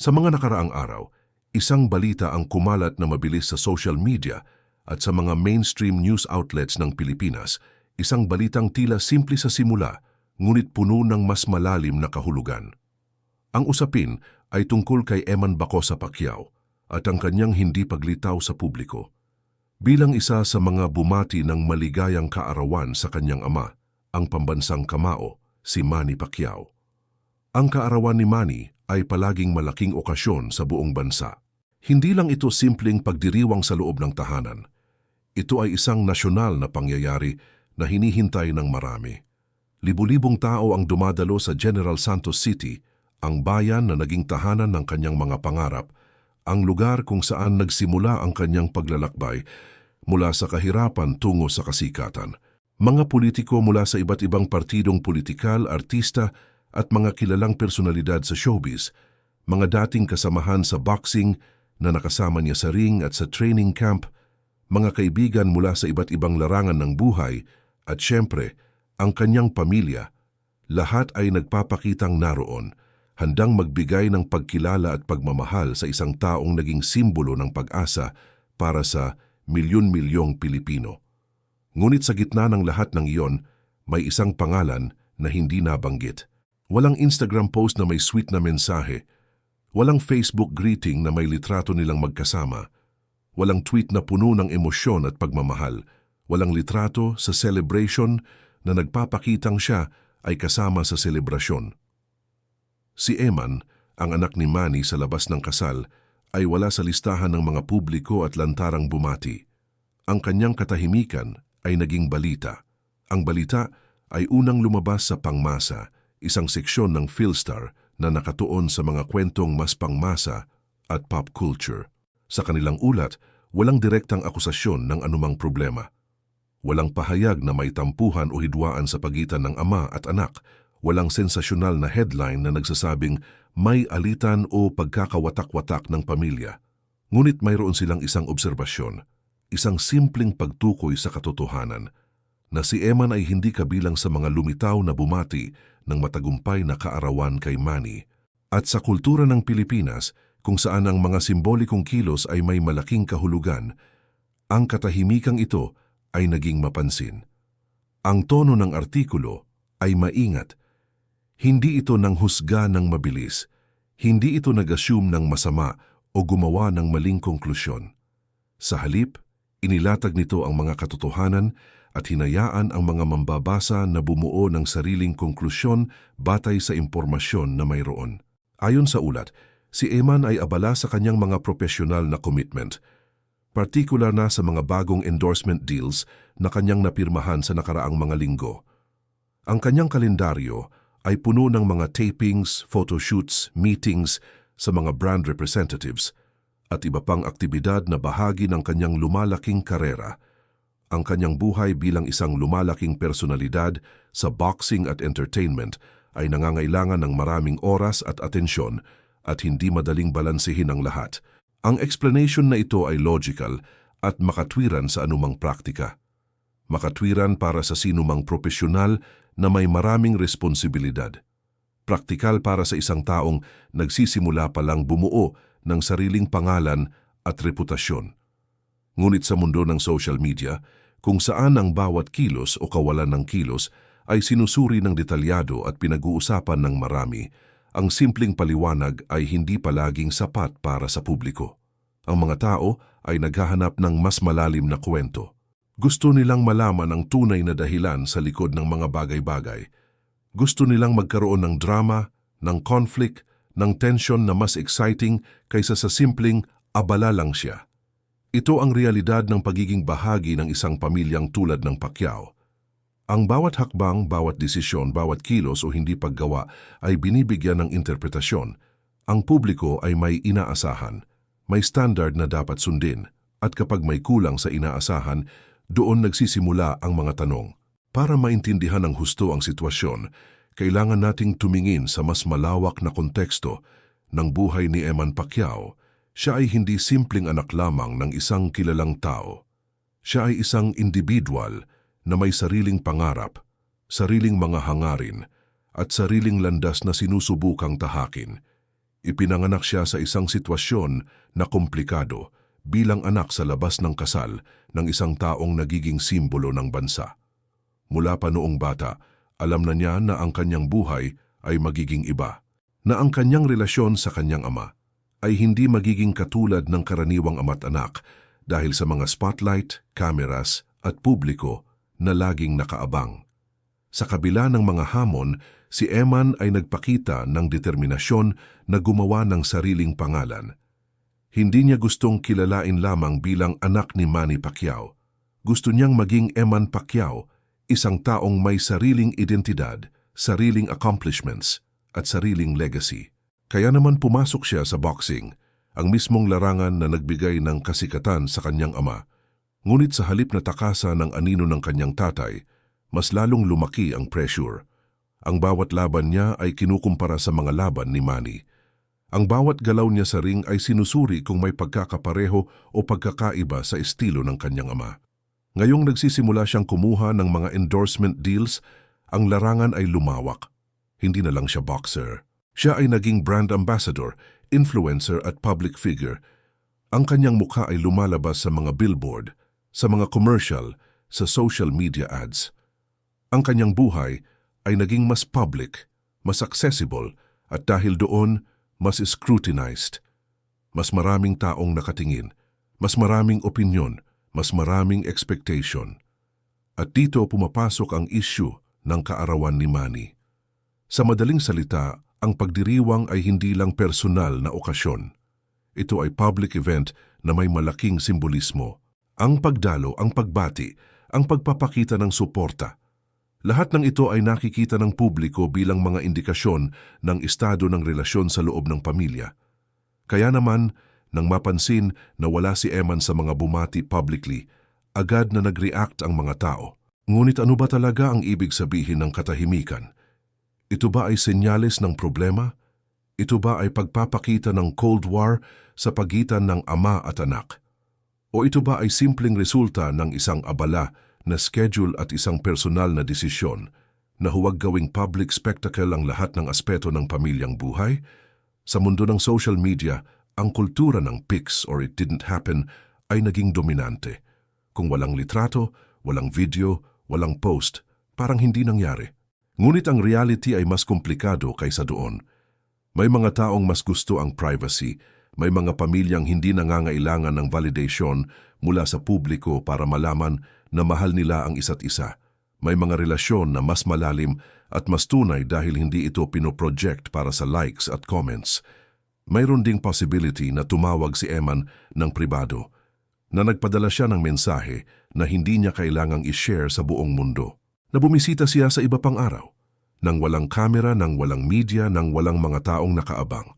Sa mga nakaraang araw, isang balita ang kumalat na mabilis sa social media at sa mga mainstream news outlets ng Pilipinas, isang balitang tila simple sa simula, ngunit puno ng mas malalim na kahulugan. Ang usapin ay tungkol kay Eman Bacosa Pacquiao at ang kanyang hindi paglitaw sa publiko. Bilang isa sa mga bumati ng maligayang kaarawan sa kanyang ama, ang pambansang kamao, si Manny Pacquiao. Ang kaarawan ni Manny ay palaging malaking okasyon sa buong bansa. Hindi lang ito simpleng pagdiriwang sa loob ng tahanan. Ito ay isang nasyonal na pangyayari na hinihintay ng marami. Libu-libong tao ang dumadalo sa General Santos City, ang bayan na naging tahanan ng kanyang mga pangarap, ang lugar kung saan nagsimula ang kanyang paglalakbay mula sa kahirapan tungo sa kasikatan. Mga politiko mula sa iba't ibang partidong politikal, artista at mga kilalang personalidad sa showbiz, mga dating kasamahan sa boxing na nakasama niya sa ring at sa training camp, mga kaibigan mula sa iba't ibang larangan ng buhay, at syempre, ang kanyang pamilya, lahat ay nagpapakitang naroon, handang magbigay ng pagkilala at pagmamahal sa isang taong naging simbolo ng pag-asa para sa milyon-milyong Pilipino. Ngunit sa gitna ng lahat ng iyon, may isang pangalan na hindi nabanggit. Walang Instagram post na may sweet na mensahe, walang Facebook greeting na may litrato nilang magkasama, walang tweet na puno ng emosyon at pagmamahal, walang litrato sa celebration na nagpapakitang siya ay kasama sa selebrasyon. Si Eman, ang anak ni Manny sa labas ng kasal, ay wala sa listahan ng mga publiko at lantarang bumati. Ang kanyang katahimikan ay naging balita. Ang balita ay unang lumabas sa Pangmasa, isang seksyon ng Philstar na nakatuon sa mga kwentong mas pangmasa at pop culture. Sa kanilang ulat, walang direktang akusasyon ng anumang problema. Walang pahayag na may tampuhan o hidwaan sa pagitan ng ama at anak. Walang sensasyonal na headline na nagsasabing may alitan o pagkakawatak-watak ng pamilya. Ngunit mayroon silang isang obserbasyon, isang simpleng pagtukoy sa katotohanan, na si Eman ay hindi kabilang sa mga lumitaw na bumati ng matagumpay na kaarawan kay Manny. At sa kultura ng Pilipinas, kung saan ang mga simbolikong kilos ay may malaking kahulugan, ang katahimikang ito ay naging mapansin. Ang tono ng artikulo ay maingat. Hindi ito nanghusga ng mabilis. Hindi ito nag-assume ng masama o gumawa ng maling konklusyon. Sa halip, inilatag nito ang mga katotohanan at hinayaan ang mga mambabasa na bumuo ng sariling konklusyon batay sa impormasyon na mayroon. Ayon sa ulat, si Eman ay abala sa kanyang mga profesional na commitment, partikular na sa mga bagong endorsement deals na kanyang napirmahan sa nakaraang mga linggo. Ang kanyang kalendaryo ay puno ng mga tapings, photoshoots, meetings sa mga brand representatives at iba pang aktibidad na bahagi ng kanyang lumalaking karera. Ang kanyang buhay bilang isang lumalaking personalidad sa boxing at entertainment ay nangangailangan ng maraming oras at atensyon at hindi madaling balansehin ang lahat. Ang explanation na ito ay logical at makatwiran sa anumang praktika. Makatwiran para sa sinumang profesional na may maraming responsibilidad. Praktikal para sa isang taong nagsisimula palang bumuo ng sariling pangalan at reputasyon. Ngunit sa mundo ng social media, kung saan ang bawat kilos o kawalan ng kilos ay sinusuri ng detalyado at pinag-uusapan ng marami, ang simpleng paliwanag ay hindi palaging sapat para sa publiko. Ang mga tao ay naghahanap ng mas malalim na kwento. Gusto nilang malaman ang tunay na dahilan sa likod ng mga bagay-bagay. Gusto nilang magkaroon ng drama, ng conflict, ng tension na mas exciting kaysa sa simpleng abala lang siya. Ito ang realidad ng pagiging bahagi ng isang pamilyang tulad ng Pacquiao. Ang bawat hakbang, bawat desisyon, bawat kilos o hindi paggawa ay binibigyan ng interpretasyon. Ang publiko ay may inaasahan, may standard na dapat sundin, at kapag may kulang sa inaasahan, doon nagsisimula ang mga tanong. Para maintindihan ng husto ang sitwasyon, kailangan nating tumingin sa mas malawak na konteksto ng buhay ni Eman Pacquiao. Siya ay hindi simpleng anak lamang ng isang kilalang tao. Siya ay isang individual na may sariling pangarap, sariling mga hangarin, at sariling landas na sinusubukang tahakin. Ipinanganak siya sa isang sitwasyon na komplikado bilang anak sa labas ng kasal ng isang taong nagiging simbolo ng bansa. Mula pa noong bata, alam na niya na ang kanyang buhay ay magiging iba, na ang kanyang relasyon sa kanyang ama ay hindi magiging katulad ng karaniwang ama't anak dahil sa mga spotlight, cameras at publiko na laging nakaabang. Sa kabila ng mga hamon, si Eman ay nagpakita ng determinasyon na gumawa ng sariling pangalan. Hindi niya gustong kilalain lamang bilang anak ni Manny Pacquiao. Gusto niyang maging Eman Pacquiao, isang taong may sariling identidad, sariling accomplishments, at sariling legacy. Kaya naman pumasok siya sa boxing, ang mismong larangan na nagbigay ng kasikatan sa kanyang ama. Ngunit sa halip na takasan ng anino ng kanyang tatay, mas lalong lumaki ang pressure. Ang bawat laban niya ay kinukumpara sa mga laban ni Manny. Ang bawat galaw niya sa ring ay sinusuri kung may pagkakapareho o pagkakaiba sa estilo ng kanyang ama. Ngayong nagsisimula siyang kumuha ng mga endorsement deals, ang larangan ay lumawak. Hindi na lang siya boxer. Siya ay naging brand ambassador, influencer at public figure. Ang kanyang mukha ay lumalabas sa mga billboard, sa mga commercial, sa social media ads. Ang kanyang buhay ay naging mas public, mas accessible, at dahil doon, mas scrutinized. Mas maraming taong nakatingin, mas maraming opinyon, mas maraming expectation. At dito pumapasok ang issue ng kaarawan ni Manny. Sa madaling salita, ang pagdiriwang ay hindi lang personal na okasyon. Ito ay public event na may malaking simbolismo. Ang pagdalo, ang pagbati, ang pagpapakita ng suporta. Lahat ng ito ay nakikita ng publiko bilang mga indikasyon ng estado ng relasyon sa loob ng pamilya. Kaya naman, nang mapansin na wala si Eman sa mga bumati publicly, agad na nag-react ang mga tao. Ngunit ano ba talaga ang ibig sabihin ng katahimikan? Ito ba ay senyales ng problema? Ito ba ay pagpapakita ng Cold War sa pagitan ng ama at anak? O ito ba ay simpleng resulta ng isang abala na schedule at isang personal na desisyon na huwag gawing public spectacle ang lahat ng aspeto ng pamilyang buhay? Sa mundo ng social media, ang kultura ng pics or it didn't happen ay naging dominante. Kung walang litrato, walang video, walang post, parang hindi nangyari. Ngunit ang reality ay mas komplikado kaysa doon. May mga taong mas gusto ang privacy, may mga pamilyang hindi nangangailangan ng validation mula sa publiko para malaman na mahal nila ang isa't isa. May mga relasyon na mas malalim at mas tunay dahil hindi ito pinoproject para sa likes at comments. Mayroon ding possibility na tumawag si Eman ng pribado, na nagpadala siya ng mensahe na hindi niya kailangang i-share sa buong mundo. Na bumisita siya sa iba pang araw, nang walang kamera, nang walang media, nang walang mga taong nakaabang.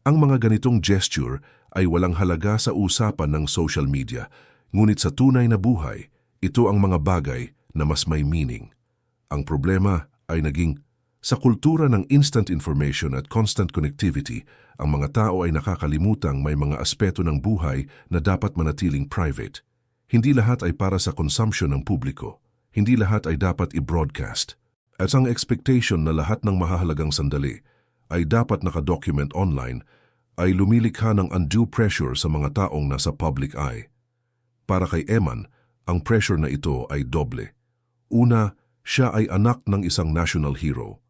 Ang mga ganitong gesture ay walang halaga sa usapan ng social media, ngunit sa tunay na buhay, ito ang mga bagay na mas may meaning. Ang problema ay naging sa kultura ng instant information at constant connectivity, ang mga tao ay nakakalimutang may mga aspeto ng buhay na dapat manatiling private. Hindi lahat ay para sa consumption ng publiko. Hindi lahat ay dapat i-broadcast. At ang expectation na lahat ng mahahalagang sandali ay dapat nakadocument online ay lumilikha ng undue pressure sa mga taong nasa public eye. Para kay Eman, ang pressure na ito ay doble. Una, siya ay anak ng isang national hero.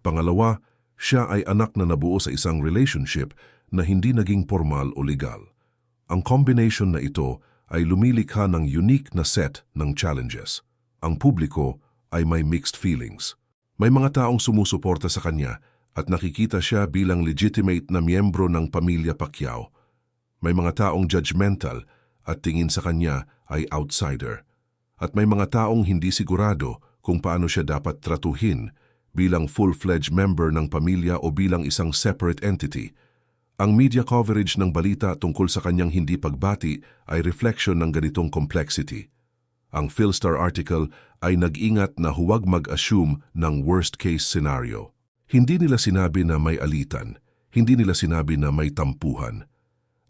Pangalawa, siya ay anak na nabuo sa isang relationship na hindi naging formal o legal. Ang combination na ito ay lumilikha ng unique na set ng challenges. Ang publiko ay may mixed feelings. May mga taong sumusuporta sa kanya at nakikita siya bilang legitimate na miyembro ng pamilya Pacquiao. May mga taong judgmental at tingin sa kanya ay outsider. At may mga taong hindi sigurado kung paano siya dapat tratuhin bilang full-fledged member ng pamilya o bilang isang separate entity. Ang media coverage ng balita tungkol sa kanyang hindi pagbati ay reflection ng ganitong complexity. Ang Philstar article ay nag-ingat na huwag mag-assume ng worst-case scenario. Hindi nila sinabi na may alitan, hindi nila sinabi na may tampuhan.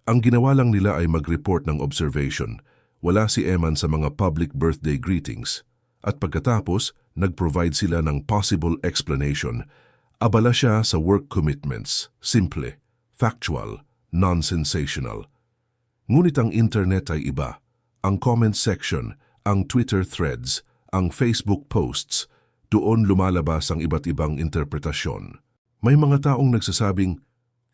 Ang ginawa lang nila ay mag-report ng observation. Wala si Eman sa mga public birthday greetings. At pagkatapos, nag-provide sila ng possible explanation. Abala siya sa work commitments. Simple. factual, non-sensational. Ngunit ang internet ay iba. Ang comment section, ang Twitter threads, ang Facebook posts, doon lumalabas ang iba't ibang interpretasyon. May mga taong nagsasabing,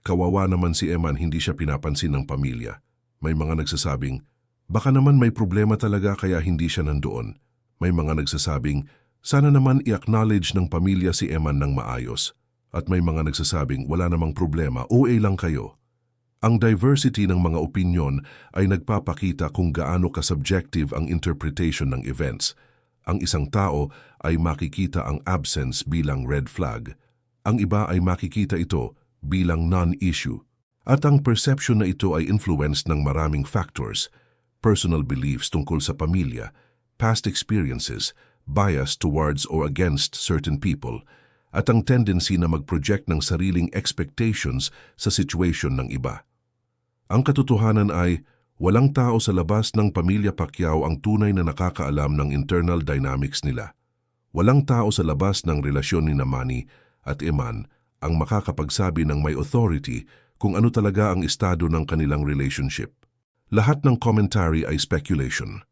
kawawa naman si Eman, hindi siya pinapansin ng pamilya. May mga nagsasabing, baka naman may problema talaga kaya hindi siya nandoon. May mga nagsasabing, sana naman i-acknowledge ng pamilya si Eman ng maayos. At may mga nagsasabing, wala namang problema, OA lang kayo. Ang diversity ng mga opinyon ay nagpapakita kung gaano ka-subjective ang interpretation ng events. Ang isang tao ay makikita ang absence bilang red flag. Ang iba ay makikita ito bilang non-issue. At ang perception na ito ay influenced ng maraming factors, personal beliefs tungkol sa pamilya, past experiences, bias towards or against certain people, at ang tendency na mag-project ng sariling expectations sa situation ng iba. Ang katotohanan ay, walang tao sa labas ng pamilya Pacquiao ang tunay na nakakaalam ng internal dynamics nila. Walang tao sa labas ng relasyon ni Manny at Eman ang makakapagsabi ng may authority kung ano talaga ang estado ng kanilang relationship. Lahat ng commentary ay speculation.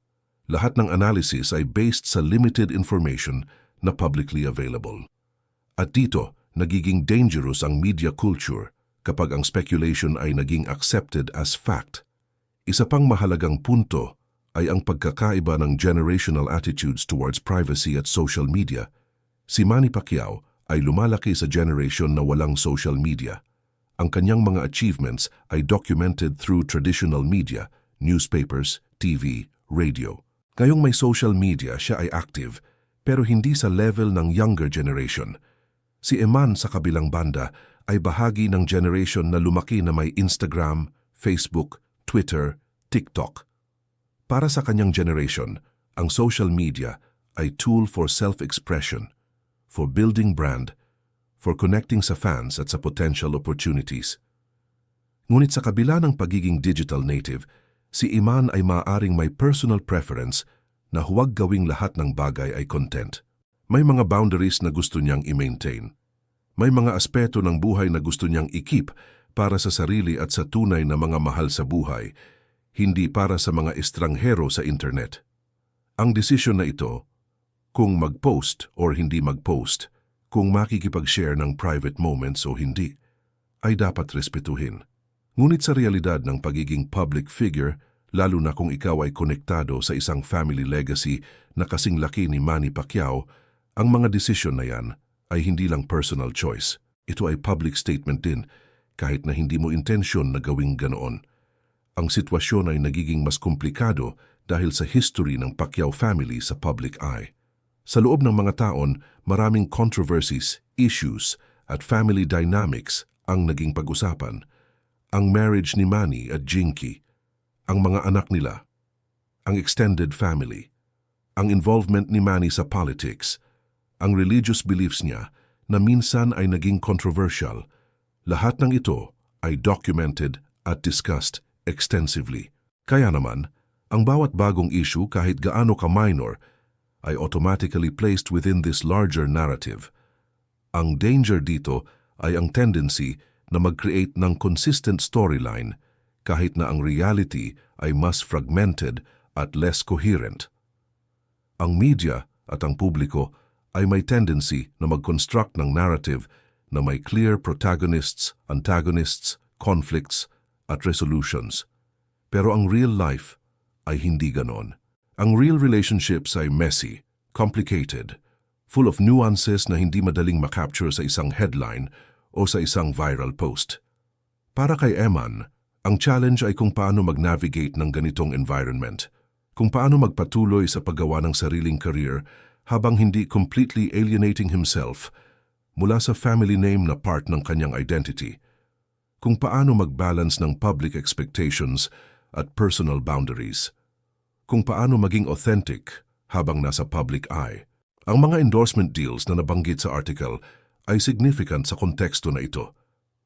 Lahat ng analysis ay based sa limited information na publicly available. At dito, nagiging dangerous ang media culture kapag ang speculation ay naging accepted as fact. Isa pang mahalagang punto ay ang pagkakaiba ng generational attitudes towards privacy at social media. Si Manny Pacquiao ay lumalaki sa generation na walang social media. Ang kanyang mga achievements ay documented through traditional media, newspapers, TV, radio. Ngayong may social media, siya ay active, pero hindi sa level ng younger generation. Si Eman sa kabilang banda ay bahagi ng generation na lumaki na may Instagram, Facebook, Twitter, TikTok. Para sa kanyang generation, ang social media ay tool for self-expression, for building brand, for connecting sa fans at sa potential opportunities. Ngunit sa kabila ng pagiging digital native, si Eman ay maaaring may personal preference na huwag gawing lahat ng bagay ay content. May mga boundaries na gusto niyang i-maintain. May mga aspeto ng buhay na gusto niyang i-keep para sa sarili at sa tunay na mga mahal sa buhay, hindi para sa mga estranghero sa internet. Ang desisyon na ito, kung mag-post or hindi mag-post, kung makikipag-share ng private moments o hindi, ay dapat respetuhin. Ngunit sa realidad ng pagiging public figure, lalo na kung ikaw ay konektado sa isang family legacy na kasing laki ni Manny Pacquiao, ang mga desisyon na yan ay hindi lang personal choice. Ito ay public statement din, kahit na hindi mo intensyon na gawing ganoon. Ang sitwasyon ay nagiging mas komplikado dahil sa history ng Pacquiao family sa public eye. Sa loob ng mga taon, maraming controversies, issues, at family dynamics ang naging pag-usapan. Ang marriage ni Manny at Jinky, ang mga anak nila, ang extended family, ang involvement ni Manny sa politics, ang religious beliefs niya na minsan ay naging controversial. Lahat ng ito ay documented at discussed extensively. Kaya naman, ang bawat bagong issue kahit gaano ka-minor ay automatically placed within this larger narrative. Ang danger dito ay ang tendency na mag-create ng consistent storyline kahit na ang reality ay mas fragmented at less coherent. Ang media at ang publiko ay may tendency na mag-construct ng narrative na may clear protagonists, antagonists, conflicts, at resolutions. Pero ang real life ay hindi ganon. Ang real relationships ay messy, complicated, full of nuances na hindi madaling makapture sa isang headline o sa isang viral post. Para kay Eman, ang challenge ay kung paano mag-navigate ng ganitong environment, kung paano magpatuloy sa paggawa ng sariling career habang hindi completely alienating himself mula sa family name na part ng kanyang identity, kung paano mag-balance ng public expectations at personal boundaries, kung paano maging authentic habang nasa public eye. Ang mga endorsement deals na nabanggit sa article ay significant sa konteksto na ito.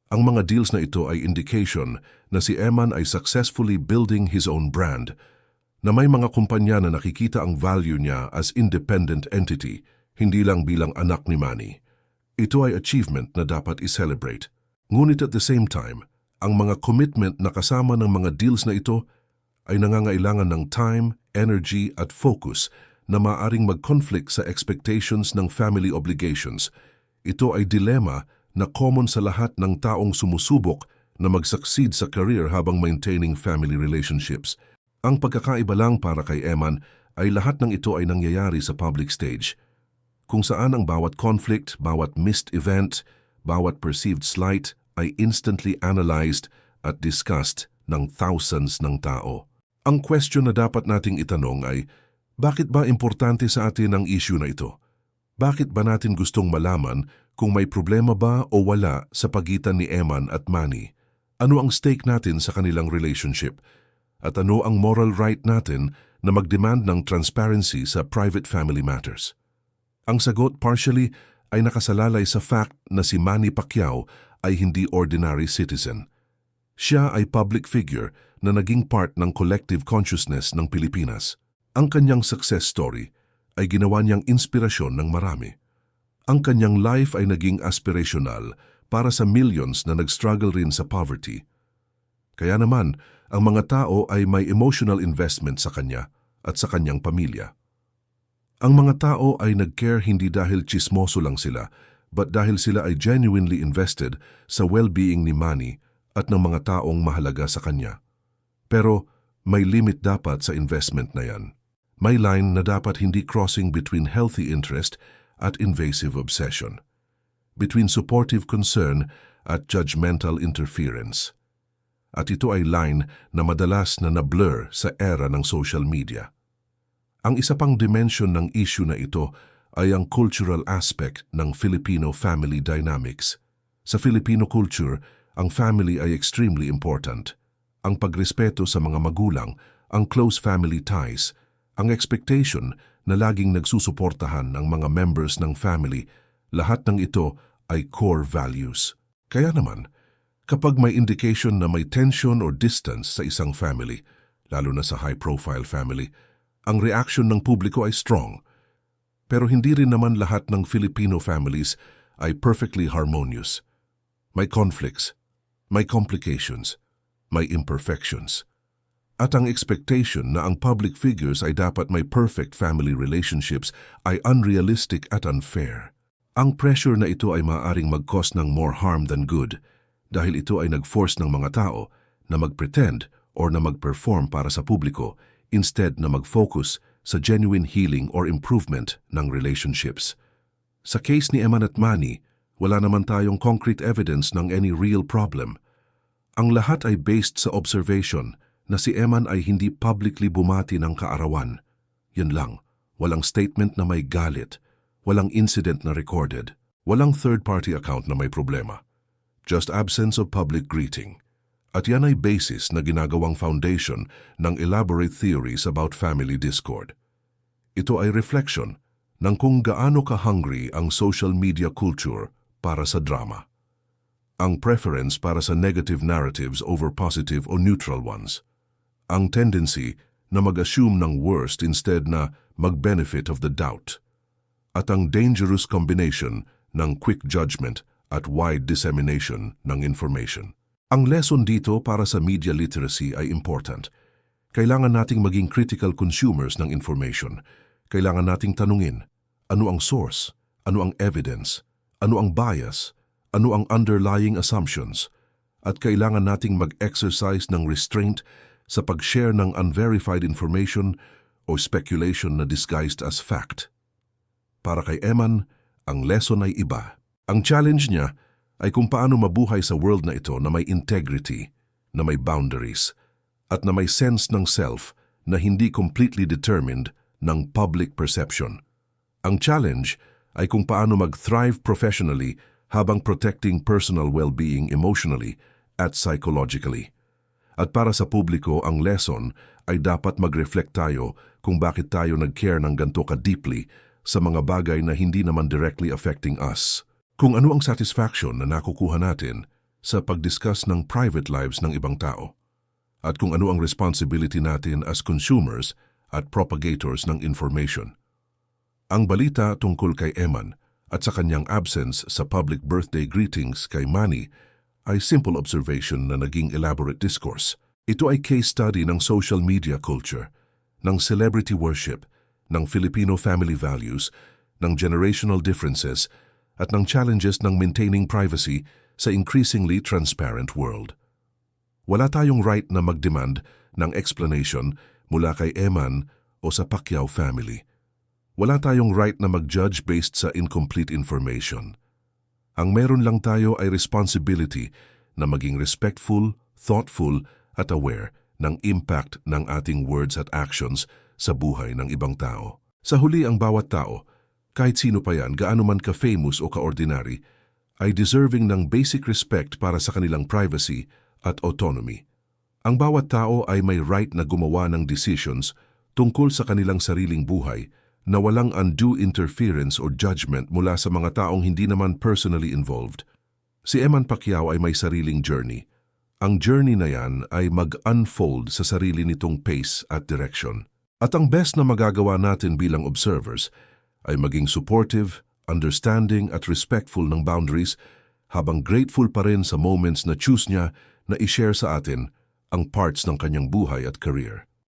Ang mga deals na ito ay indication na si Eman ay successfully building his own brand, na may mga kumpanya na nakikita ang value niya as independent entity, hindi lang bilang anak ni Manny. Ito ay achievement na dapat i-celebrate. Ngunit at the same time, Ang mga commitment na kasama ng mga deals na ito ay nangangailangan ng time, energy at focus na maaring mag-conflict sa expectations ng family obligations. Ito ay dilema na common sa lahat ng taong sumusubok na mag-succeed sa career habang maintaining family relationships. Ang pagkakaiba lang para kay Eman ay lahat ng ito ay nangyayari sa public stage, kung saan ang bawat conflict, bawat missed event, bawat perceived slight ay instantly analyzed at discussed ng thousands ng tao. Ang question na dapat nating itanong ay, bakit ba importante sa atin ang issue na ito? Bakit ba natin gustong malaman kung may problema ba o wala sa pagitan ni Eman at Manny? Ano ang stake natin sa kanilang relationship? At ano ang moral right natin na mag-demand ng transparency sa private family matters? Ang sagot partially ay nakasalalay sa fact na si Manny Pacquiao ay hindi ordinary citizen. Siya ay public figure na naging part ng collective consciousness ng Pilipinas. Ang kanyang success story ay ginawa niyang inspirasyon ng marami. Ang kanyang life ay naging aspirational para sa millions na nag-struggle rin sa poverty. Kaya naman, ang mga tao ay may emotional investment sa kanya at sa kanyang pamilya. Ang mga tao ay nag-care hindi dahil tsismoso lang sila, but dahil sila ay genuinely invested sa well-being ni Manny at ng mga taong mahalaga sa kanya. Pero may limit dapat sa investment na yan. May line na dapat hindi crossing between healthy interest at invasive obsession, between supportive concern at judgmental interference. At ito ay line na madalas na na-blur sa era ng social media. Ang isa pang dimension ng issue na ito ay ang cultural aspect ng Filipino family dynamics. Sa Filipino culture, ang family ay extremely important. Ang pagrespeto sa mga magulang, ang close family ties, ang expectation na laging nagsusuportahan ng mga members ng family, lahat ng ito ay core values. Kaya naman, kapag may indication na may tension or distance sa isang family, lalo na sa high-profile family, ang reaction ng publiko ay strong. Pero hindi rin naman lahat ng Filipino families ay perfectly harmonious. May conflicts, may complications, may imperfections. At ang expectation na ang public figures ay dapat may perfect family relationships ay unrealistic at unfair. Ang pressure na ito ay maaaring mag-cause ng more harm than good dahil ito ay nag-force ng mga tao na mag-pretend or na mag-perform para sa publiko instead na mag-focus sa genuine healing or improvement ng relationships. Sa case ni Eman at Manny, wala naman tayong concrete evidence ng any real problem. Ang lahat ay based sa observation na si Eman ay hindi publicly bumati ng kaarawan. Yan lang, walang statement na may galit, walang incident na recorded, walang third-party account na may problema. Just absence of public greeting. At yan ay basis na ginagawang foundation ng elaborate theories about family discord. Ito ay reflection ng kung gaano ka-hungry ang social media culture para sa drama. Ang preference para sa negative narratives over positive o neutral ones. Ang tendency na mag-assume ng worst instead na mag-benefit of the doubt. At ang dangerous combination ng quick judgment at wide dissemination ng information. Ang lesson dito para sa media literacy ay important. Kailangan nating maging critical consumers ng information. Kailangan nating tanungin, ano ang source, ano ang evidence, ano ang bias, ano ang underlying assumptions, at kailangan nating mag-exercise ng restraint sa pag-share ng unverified information o speculation na disguised as fact. Para kay Eman, ang lesson ay iba. Ang challenge niya ay kung paano mabuhay sa world na ito na may integrity, na may boundaries, at na may sense ng self na hindi completely determined ng public perception. Ang challenge ay kung paano mag-thrive professionally habang protecting personal well-being emotionally at psychologically. At para sa publiko, ang lesson ay dapat mag-reflect tayo kung bakit tayo nag-care ng ganito ka-deeply sa mga bagay na hindi naman directly affecting us. Kung ano ang satisfaction na nakukuha natin sa pag-discuss ng private lives ng ibang tao. At kung ano ang responsibility natin as consumers at propagators ng information. Ang balita tungkol kay Eman at sa kanyang absence sa public birthday greetings kay Manny ay simple observation na naging elaborate discourse. Ito ay case study ng social media culture, ng celebrity worship, ng Filipino family values, ng generational differences, at ng challenges ng maintaining privacy sa increasingly transparent world. Wala tayong right na mag-demand ng explanation mula kay Eman o sa Pacquiao family. Wala tayong right na mag-judge based sa incomplete information. Ang meron lang tayo ay responsibility na maging respectful, thoughtful, at aware ng impact ng ating words at actions sa buhay ng ibang tao. Sa huli, ang bawat tao, kahit sino pa yan, gaano man ka-famous o ka-ordinary, ay deserving ng basic respect para sa kanilang privacy at autonomy. Ang bawat tao ay may right na gumawa ng decisions tungkol sa kanilang sariling buhay na walang undue interference o judgment mula sa mga taong hindi naman personally involved. Si Eman Pacquiao ay may sariling journey. Ang journey na yan ay mag-unfold sa sarili nitong pace at direction. At ang best na magagawa natin bilang observers ay maging supportive, understanding at respectful ng boundaries habang grateful pa rin sa moments na choose niya na i-share sa atin ang parts ng kanyang buhay at career.